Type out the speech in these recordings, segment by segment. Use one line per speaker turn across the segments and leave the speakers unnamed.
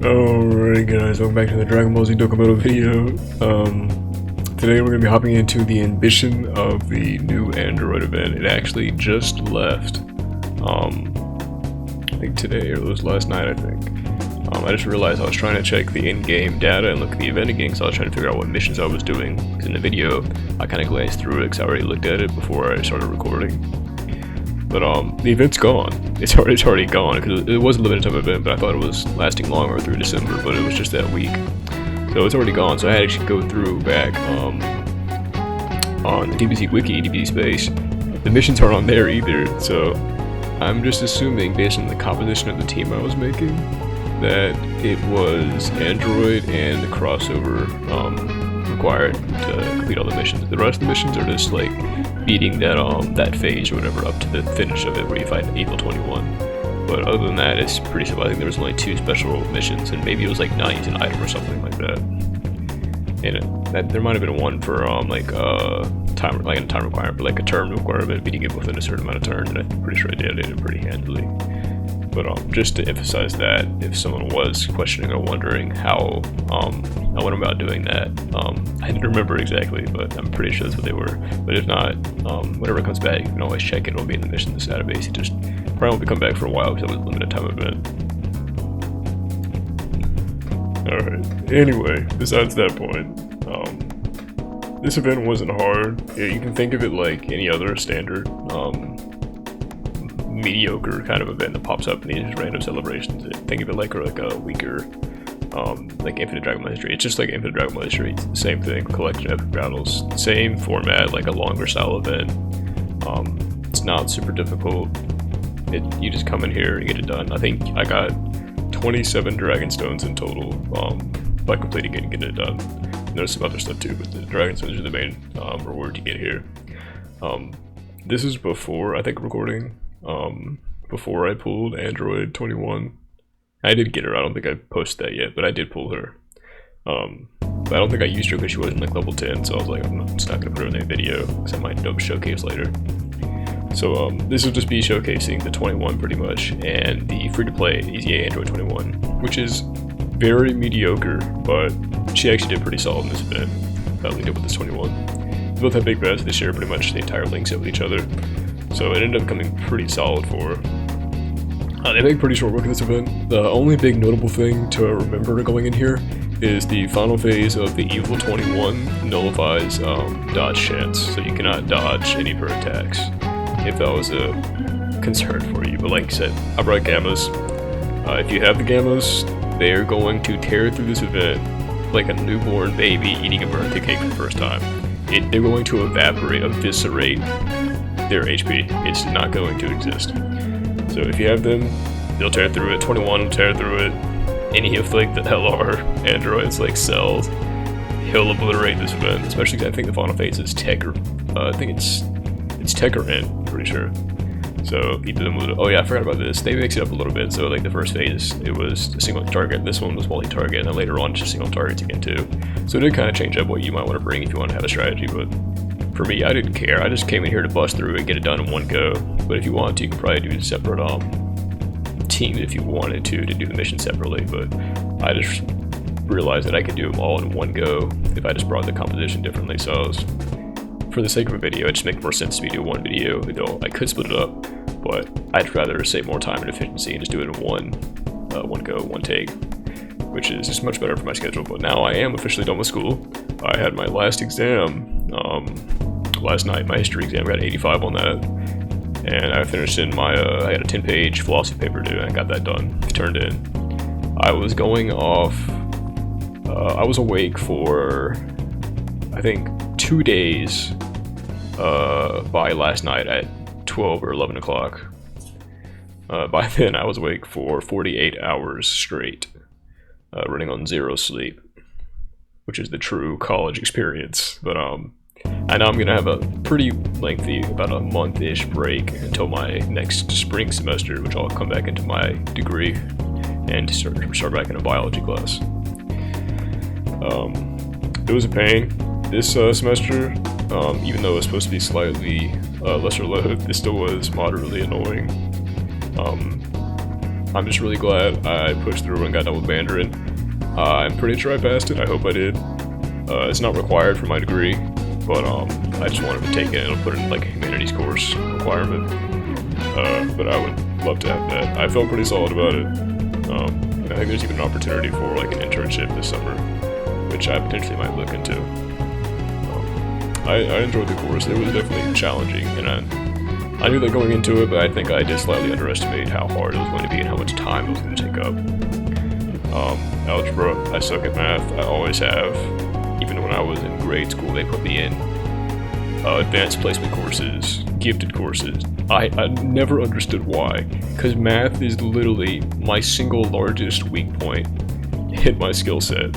Alright guys, welcome back to the Dragon Ball Z Dokkan video. Today we're going to be hopping into the ambition of the new Android event. It actually just left, I think today, or it was last night I think. I just realized I was trying to check the in-game data and look at the event again, so I was trying to figure out what missions I was doing. Because in the video, I kind of glanced through it because I already looked at it before I started recording. But the event's gone. It's already gone because it was a limited time event, but I thought it was lasting longer through December, but it was just that week. So it's already gone. So I had to actually go through back on the DBZ Wiki, DBZ Space. The missions aren't on there either. So I'm just assuming, based on the composition of the team I was making, that it was Android and the crossover required to complete all the missions. The rest of the missions are just like beating that phase or whatever up to the finish of it where you fight April 21. But other than that, it's pretty simple. I think there was only 2 special missions, and maybe it was like not use an item or something like that. And there might have been one for like a time requirement, but like a turn requirement, beating it within a certain amount of turns, and I'm pretty sure I did it pretty handily. But just to emphasize that, if someone was questioning or wondering how I went about doing that, I didn't remember exactly, but I'm pretty sure that's what they were. But if not, whenever it comes back, you can always check it. It'll be in the missions database. It just probably won't be come back for a while because it was a limited time event. Alright, anyway, besides that point, this event wasn't hard. You can think of it like any other standard mediocre kind of event that pops up in these random celebrations. Think of it like a weaker, like Infinite Dragon Ball History. It's just like Infinite Dragon Ball History. It's the same thing, collection of epic battles, same format, like a longer style event. It's not super difficult. You just come in here and get it done. I think I got 27 Dragon Stones in total by completing it and getting it done. And there's some other stuff too, but the Dragon Stones are the main reward you get here. This is before, I think, recording. Before I pulled Android 21. I did get her, I don't think I posted that yet, but I did pull her. But I don't think I used her because she wasn't like level 10, so I was like, I'm just not going to put her in the video, because I might do a showcase later. So this will just be showcasing the 21 pretty much, and the free-to-play EZA Android 21, which is very mediocre, but she actually did pretty solid in this event. I linked up with this 21. They both have big bets, they share pretty much the entire link set with each other. So it ended up coming pretty solid for they make pretty short work of this event. The only big notable thing to remember going in here is the final phase of the Evil 21 nullifies dodge chance, so you cannot dodge any of her attacks, if that was a concern for you. But like I said, I brought gammas. If you have the gammas, they are going to tear through this event like a newborn baby eating a birthday cake for the first time. They're going to eviscerate their HP. It's not going to exist. So if you have them, they'll tear through it. 21 will tear through it. Any of like the LR androids like cells, he'll obliterate this event. Especially because I think the final phase is tech or I think it's tech or N, I'm pretty sure. So either them will, oh yeah, I forgot about this. They mix it up a little bit. So like the first phase, it was a single target. This one was multi-target, and then later on, just single targets again too. So it did kind of change up what you might want to bring if you want to have a strategy, but for me, I didn't care. I just came in here to bust through and get it done in one go. But if you want to, you can probably do separate teams if you wanted to do the mission separately. But I just realized that I could do them all in one go if I just brought the composition differently. So I was, for the sake of a video, it just makes more sense to me to do one video. Though I could split it up, but I'd rather save more time and efficiency and just do it in one go, one take, which is just much better for my schedule. But now I am officially done with school. I had my last exam last night, my history exam. I got 85 on that, and I finished in my I had a 10-page philosophy paper due, and I got that done, turned in. I was going off, I was awake for I think 2 days by last night at 12 or 11 o'clock. By then I was awake for 48 hours straight, running on 0 sleep, which is the true college experience. But I know I'm gonna have a pretty lengthy, about a month-ish break until my next spring semester, which I'll come back into my degree and start back in a biology class. It was a pain this semester, even though it was supposed to be slightly lesser load. This still was moderately annoying. I'm just really glad I pushed through and got done with Mandarin. I'm pretty sure I passed it. I hope I did. It's not required for my degree, but I just wanted to take it and put it in like a humanities course requirement. But I would love to have that. I felt pretty solid about it. I think there's even an opportunity for like an internship this summer, which I potentially might look into. I enjoyed the course. It was definitely challenging, and I knew that going into it, but I think I did slightly underestimate how hard it was going to be and how much time it was going to take up. Algebra, I suck at math. I always have. Even when I was in grade school, they put me in advanced placement courses, gifted courses. I never understood why, because math is literally my single largest weak point in my skill set.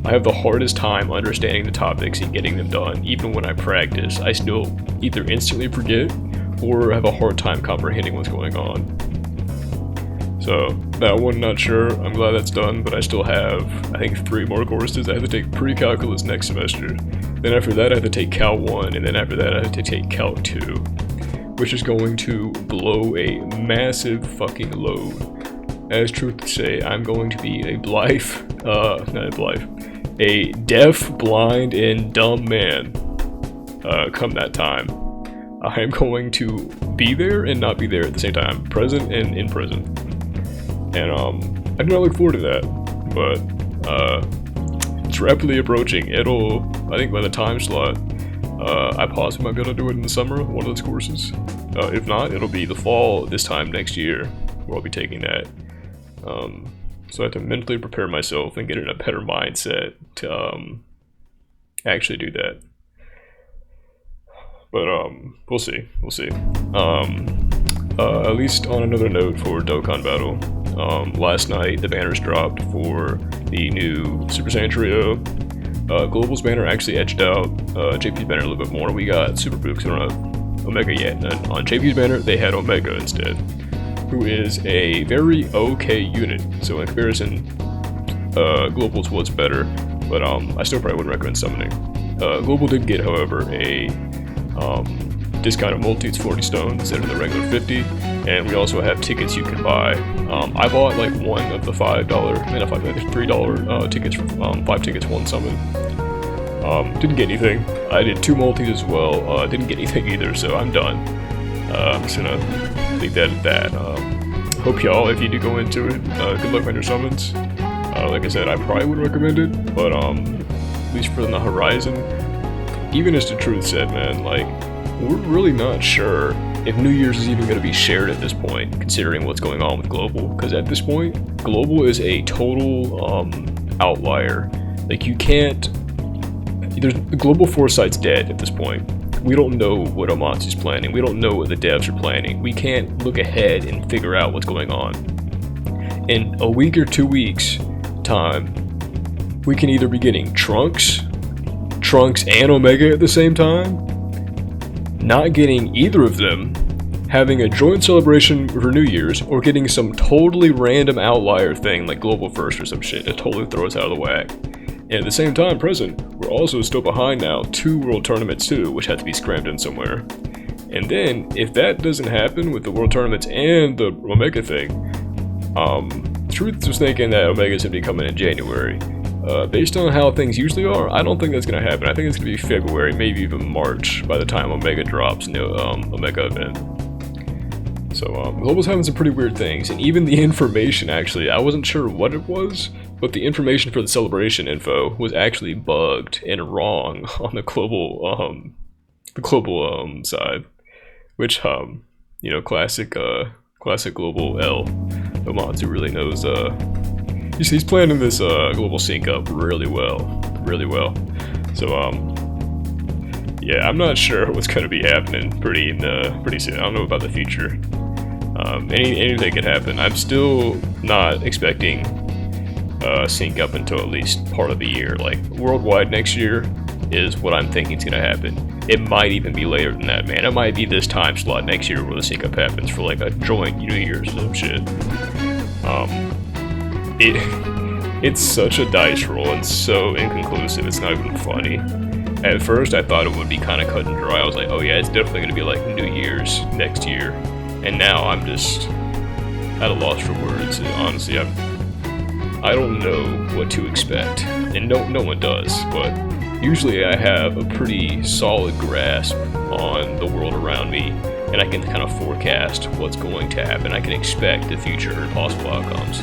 I have the hardest time understanding the topics and getting them done. Even when I practice, I still either instantly forget or have a hard time comprehending what's going on. So that one, not sure. I'm glad that's done, but I still have, I think, 3 more courses. I have to take pre-calculus next semester. Then after that, I have to take Cal 1, and then after that, I have to take Cal 2, which is going to blow a massive fucking load. As truth to say, I'm going to be a a deaf, blind, and dumb man come that time. I am going to be there and not be there at the same time, present and in prison. And I do not look forward to that, but it's rapidly approaching. I think by the time slot, I possibly might be able to do it in the summer, one of those courses. If not, it'll be the fall this time next year where I'll be taking that. So I have to mentally prepare myself and get in a better mindset to actually do that. But we'll see. At least on another note for Dokkan Battle, last night the banners dropped for the new Super Saiyan Trio. Global's banner actually edged out JP's banner a little bit more. We got Super Boo because we don't have Omega yet. And on JP's banner, they had Omega instead, who is a very okay unit. So in comparison, Global's was better, but I still probably wouldn't recommend summoning. Global did get, however, a discounted multi. It's 40 stones instead of the regular 50, and we also have tickets you can buy. I bought like one of the $3 tickets for 5 tickets, 1 summon. Didn't get anything. I did 2 multis as well. Didn't get anything either, so I'm done. I'm just gonna leave that at that. Hope y'all, if you do go into it, good luck on your summons. Like I said, I probably would recommend it, but at least for the horizon, even as the truth said, man, like, we're really not sure if New Year's is even going to be shared at this point, considering what's going on with Global. Because at this point, Global is a total outlier. Like, you can't. The Global Foresight's dead at this point. We don't know what Amatsu's planning. We don't know what the devs are planning. We can't look ahead and figure out what's going on. In a week or 2 weeks' time, we can either be getting Trunks and Omega at the same time, not getting either of them, having a joint celebration for New Year's, or getting some totally random outlier thing like Global First or some shit that totally throws out of the whack. And at the same time, present, we're also still behind now 2 World Tournaments too, which have to be scrammed in somewhere. And then, if that doesn't happen with the World Tournaments and the Omega thing, Truth was thinking that Omega's gonna be coming in January. Based on how things usually are, I don't think that's going to happen. I think it's going to be February, maybe even March by the time Omega drops in the Omega event. So Global's having some pretty weird things, and even the information, actually, I wasn't sure what it was, but the information for the celebration info was actually bugged and wrong on the global side, which classic Global L. Amatsu really knows. He's planning this global sync up really well. So yeah, I'm not sure what's going to be happening pretty soon. I don't know about the future. Anything could happen. I'm still not expecting sync up until at least part of the year. Like worldwide next year is what I'm thinking is going to happen. It might even be later than that, man. It might be this time slot next year where the sync up happens for like a joint New Year's or some shit. It's such a dice roll and so inconclusive, it's not even funny. At first, I thought it would be kind of cut and dry. I was like, oh yeah, it's definitely going to be like New Year's next year. And now I'm just at a loss for words. Honestly, I don't know what to expect, and no one does. But usually, I have a pretty solid grasp on the world around me, and I can kind of forecast what's going to happen. I can expect the future and possible outcomes.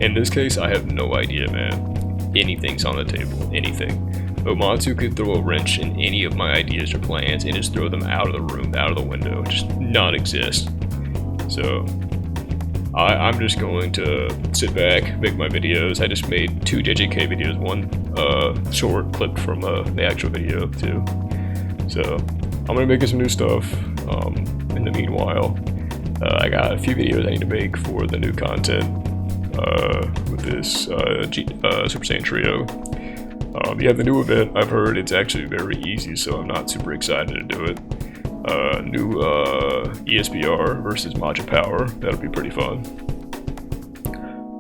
In this case, I have no idea, man. Anything's on the table. Anything. Omatsu could throw a wrench in any of my ideas or plans and just throw them out of the room, out of the window, just not exist. So, I'm just going to sit back, make my videos. I just made 2 JJK videos, one short clip from the actual video too. So, I'm gonna make some new stuff. In the meanwhile, I got a few videos I need to make for the new content with this Super Saiyan Trio. Yeah, the new event, I've heard it's actually very easy, so I'm not super excited to do it. New ESBR versus Majin Power, that'll be pretty fun.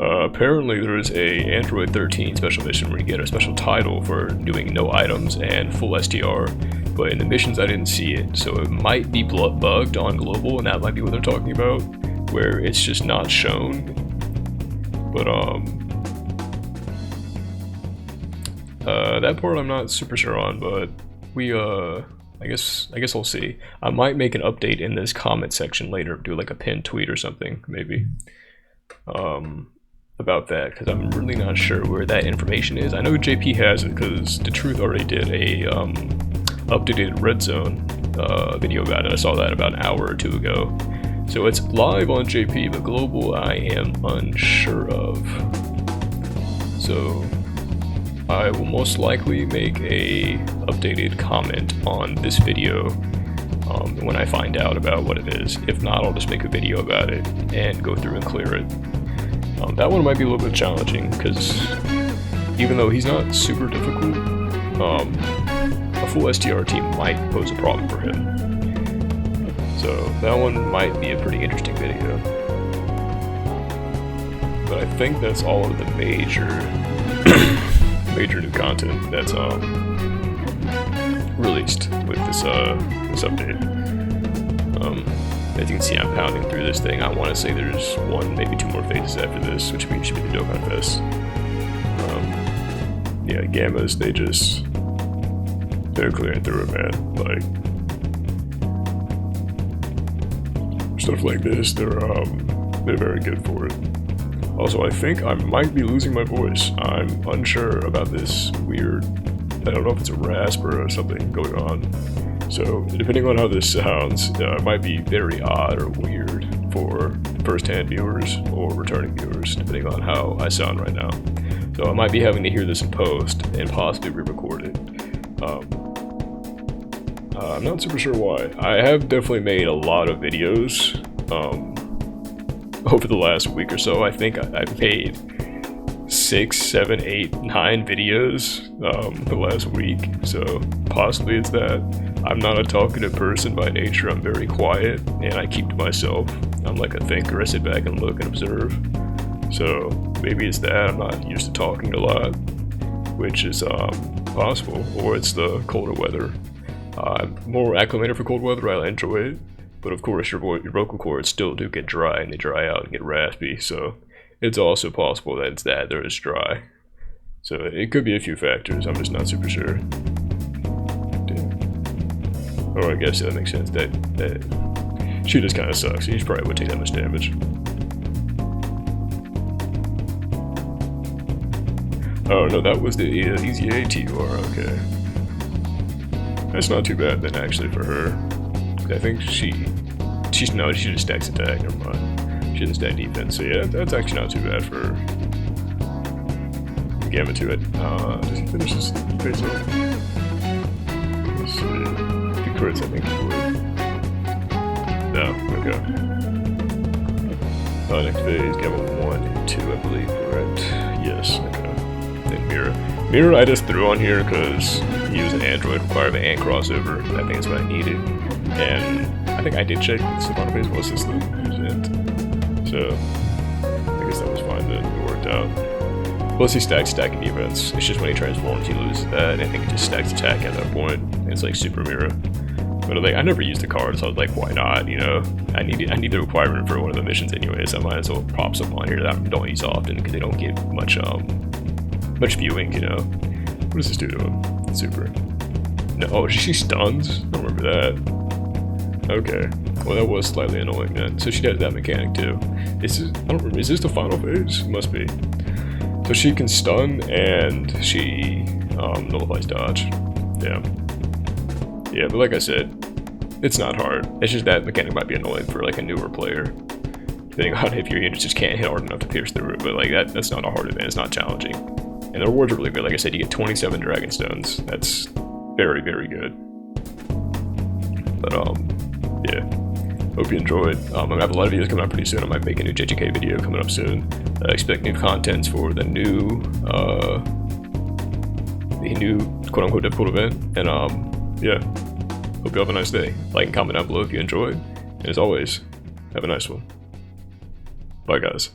Apparently there is a Android 13 special mission where you get a special title for doing no items and full STR, but in the missions I didn't see it, so it might be bugged on global, and that might be what they're talking about, where it's just not shown. But that part I'm not super sure on, but we I guess I'll see. I might make an update in this comment section later, do like a pinned tweet or something, maybe, about that, because I'm really not sure where that information is. I know JP has it because The Truth already did a updated Red Zone video about it. I saw that about an hour or 2 ago. So it's live on JP, but global I am unsure of. So I will most likely make a updated comment on this video when I find out about what it is. If not, I'll just make a video about it and go through and clear it. That one might be a little bit challenging because even though he's not super difficult, a full STR team might pose a problem for him. So that one might be a pretty interesting video. But I think that's all of the major new content that's released with this this update. As you can see, I'm pounding through this thing. I want to say there's 1, maybe 2 more phases after this, which should be the Dokkan Fest. Yeah, Gammas, they're clearing through it, man. Like, stuff like this, they're very good for it. Also, I think I might be losing my voice. I'm unsure about this weird, I don't know if it's a rasp or something going on. So, depending on how this sounds, it might be very odd or weird for first-hand viewers or returning viewers, depending on how I sound right now. So I might be having to hear this in post and possibly re-record it. I'm not super sure why. I have definitely made a lot of videos over the last week or so. I think I've made 6, 7, 8, 9 videos the last week, so possibly it's that. I'm not a talkative person by nature. I'm very quiet and I keep to myself. I'm like a thinker. I sit back and look and observe. So maybe it's that I'm not used to talking a lot, which is possible, or it's the colder weather. I'm more acclimated for cold weather. I enjoy it, but of course your vocal cords still do get dry and they dry out and get raspy. So it's also possible that it's that they're just dry. So it could be a few factors. I'm just not super sure. Or I guess that makes sense. That she just kind of sucks. He probably would take that much damage. Oh no, that was the easy ATUR. Okay, that's not too bad then, actually, for her. I think she just stacks attack. Never mind. She doesn't stack defense. So yeah, that's actually not too bad for her. Gamma to it. Does he finish this phase up? Let's see. Crits, I think he would. No, okay. Next phase, Gamma 1 and 2, I believe, correct? Yes, okay. Then Mira. Mira I just threw on here because he was an Android requirement and crossover. I think that's what I needed. And I think I did check the Savannah phase was system. So, I guess that was fine then. It worked out. Plus he stacking defense. It's just when he transforms he loses that, and I think it just stacks attack at that point. It's like Super Mira. But like, I never used the card, so I was like, why not? You know, I need the requirement for one of the missions anyway, so I might as well prop some on here that I don't use often because they don't get much much viewing. You know, what does this do to him? Super. No, oh, she stuns. I don't remember that. Okay, well that was slightly annoying then. So she does that mechanic too. This is, I don't remember. Is this the final phase? It must be. So she can stun and she nullifies dodge. Yeah. Yeah, but like I said, it's not hard. It's just that mechanic might be annoying for like a newer player, depending on if your units just can't hit hard enough to pierce through it. But like that's not a hard event. It's not challenging, and the rewards are really good. Like I said, you get 27 dragon stones. That's very, very good. But yeah. Hope you enjoyed. I'm gonna have a lot of videos coming out pretty soon. I might make a new JJK video coming up soon. Expect new contents for the new quote unquote difficult event. And yeah. Hope you have a nice day. Like and comment down below if you enjoyed. And as always, have a nice one. Bye guys.